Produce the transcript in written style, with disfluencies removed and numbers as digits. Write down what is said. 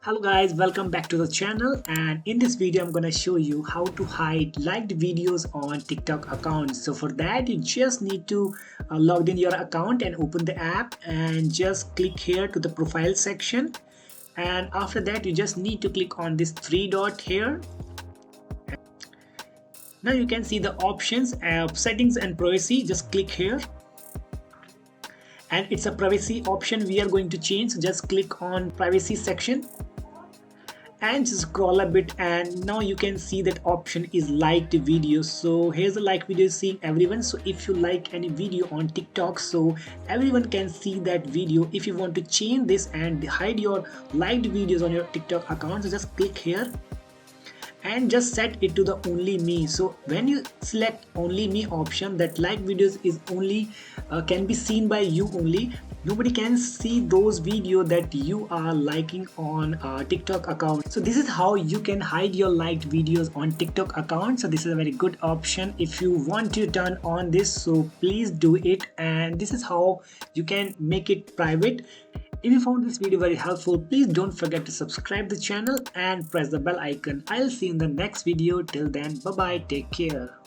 Hello guys, welcome back to the channel, and in this video I'm gonna show you how to hide liked videos on TikTok accounts. So for that you just need to log in your account and open the app and just click here to the profile section, and after that you just need to click on this three dot here. Now you can see the options, settings and privacy. Just click here and it's a privacy option we are going to change. So just click on privacy section and just scroll a bit, and now you can see that option is liked videos. So here's the like video seeing everyone. So if you like any video on TikTok, so everyone can see that video. If you want to change this and hide your liked videos on your TikTok account, so just click here and just set it to the only me. So when you select only me option, that like videos is only can be seen by you only. Nobody can see those videos that you are liking on TikTok account. So this is how you can hide your liked videos on TikTok account. So this is a very good option. If you want to turn on this, so please do it, and this is how you can make it private. If you found this video very helpful, please don't forget to subscribe the channel and press the bell icon. I'll see you in the next video. Till then, bye bye, take care.